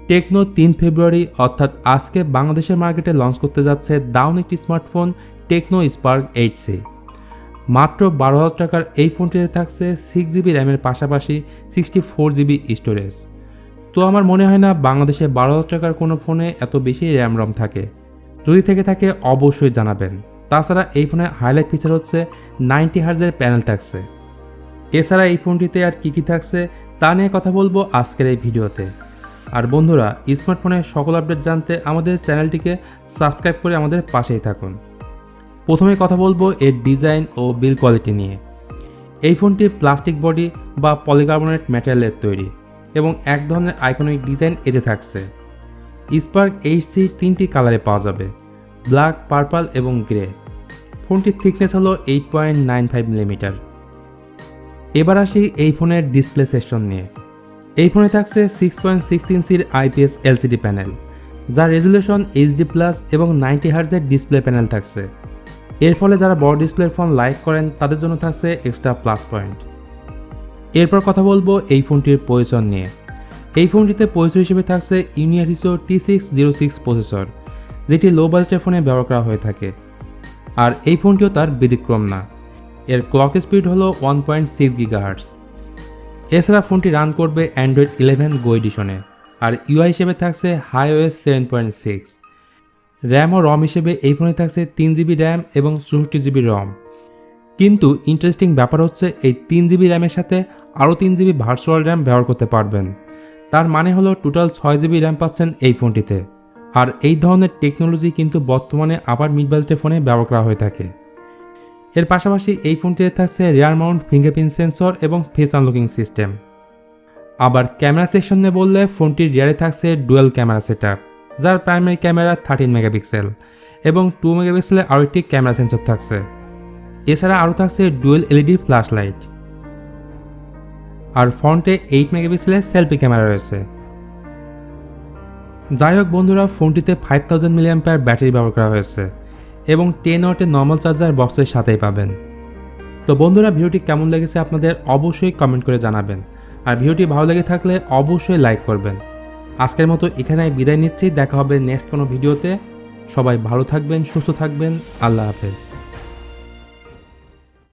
Techno 3 ফেব্রুয়ারি অর্থাৎ আজকে বাংলাদেশের মার্কেটে লঞ্চ করতে যাচ্ছে দারুণ একটি স্মার্টফোন টেকনো স্পার্ক 8C। মাত্র 12,000 টাকার এই ফোনটিতে থাকছে 6GB র্যামের পাশাপাশি 64GB স্টোরেজ। তো আমার মনে হয় না বাংলাদেশে 12,000 টাকার কোনো ফোনে এত বেশি র্যাম রম থাকে। যদি থেকে থাকে অবশ্যই জানাবেন। তাছাড়া এই ফোনের হাইলাইট ফিচার হচ্ছে 90 হার্জের প্যানেল থাকছে। এছাড়া এই ফোনটিতে আর কী থাকছে তা নিয়ে কথা বলবো আজকের এই ভিডিওতে। আর বন্ধুরা, স্মার্টফোনের সকল আপডেট জানতে আমাদের চ্যানেলটিকে সাবস্ক্রাইব করে আমাদের পাশেই থাকুন। প্রথমে কথা বলবো এর ডিজাইন ও বিল্ড কোয়ালিটি নিয়ে। এই ফোনটি প্লাস্টিক বডি বা পলিকার্বনেট ম্যাটেরিয়ালের তৈরি এবং এক ধরনের আইকনিক ডিজাইন এতে থাকছে। স্পার্ক 8C 3টি কালারে পাওয়া যাবে, ব্ল্যাক, পার্পল এবং গ্রে। ফোনটির থিকনেস হলো 8.95 মিলিমিটার। এবার আসি এই ফোনের ডিসপ্লে সেকশন নিয়ে। এই ফোনে থাকছে 6.6 ইঞ্চির IPS LCD প্যানেল, যার রেজুলেশন HD+ এবং 90 হার্জের ডিসপ্লে প্যানেল থাকছে। এর ফলে যারা বড় ডিসপ্লের ফোন লাইক করেন তাদের জন্য থাকছে এক্সট্রা প্লাস পয়েন্ট। এরপর কথা বলবো এই ফোনটির প্রসেসর নিয়ে। এই ফোনটিতে প্রসেসর হিসেবে থাকছে ইউনিয়াসিসো T606 প্রসেসর, যেটি লো বাজেটের ফোনে ব্যবহার করা হয়ে থাকে। আর এই ফোনটিও তার ব্যতিক্রম না, এর ক্লক স্পিড হলো 1.6 GHz। এছাড়া ফোনটি রান করবে অ্যান্ড্রয়েড 11 গো এডিশনে। আর ইউআই হিসেবে থাকছে iOS 7.6। র্যাম ও রম হিসেবে এই ফোনে থাকছে 3GB র্যাম এবং 64GB রম। কিন্তু ইন্টারেস্টিং ব্যাপার হচ্ছে এই 3GB র্যামের সাথে আরও 3GB ভার্চুয়াল র্যাম ব্যবহার করতে পারবেন। তার মানে হলো টোটাল 6GB র্যাম পাচ্ছেন এই ফোনটিতে। আর এই ধরনের টেকনোলজি কিন্তু বর্তমানে আবার মিড বাজেটের ফোনে ব্যবহার করা হয়ে থাকে। এর পাশাপাশি এই ফোনটিতে থাকছে রিয়ার মাউন্ট ফিঙ্গারপ্রিন্ট সেন্সর এবং ফেস আনলকিং সিস্টেম। আবার ক্যামেরা সেকশনে বললে ফোনটির রিয়ারে থাকছে ডুয়াল ক্যামেরা সেটআপ, যার প্রাইমারি ক্যামেরা 13 মেগাপিক্সেল এবং 2 মেগাপিক্সেলের আরও একটি ক্যামেরা সেন্সর থাকছে। এছাড়া আরও থাকছে ডুয়েল LED ফ্ল্যাশ লাইট। আর ফ্রন্টে 8 মেগাপিক্সেলের সেলফি ক্যামেরা রয়েছে। যাই হোক বন্ধুরা, ফোনটিতে 5000 mAh ব্যাটারি ব্যবহার করা হয়েছে এবং 10 ওয়াটের নর্মাল চার্জার বক্সের সাথেই পাবেন। তো বন্ধুরা, ভিডিওটি কেমন লেগেছে আপনাদের অবশ্যই কমেন্ট করে জানাবেন। আর ভিডিওটি ভালো লেগে থাকলে অবশ্যই লাইক করবেন। আজকের মতো এখানেই বিদায় নিচ্ছি, দেখা হবে নেক্সট কোনো ভিডিওতে। সবাই ভালো থাকবেন, সুস্থ থাকবেন, আল্লাহ হাফেজ।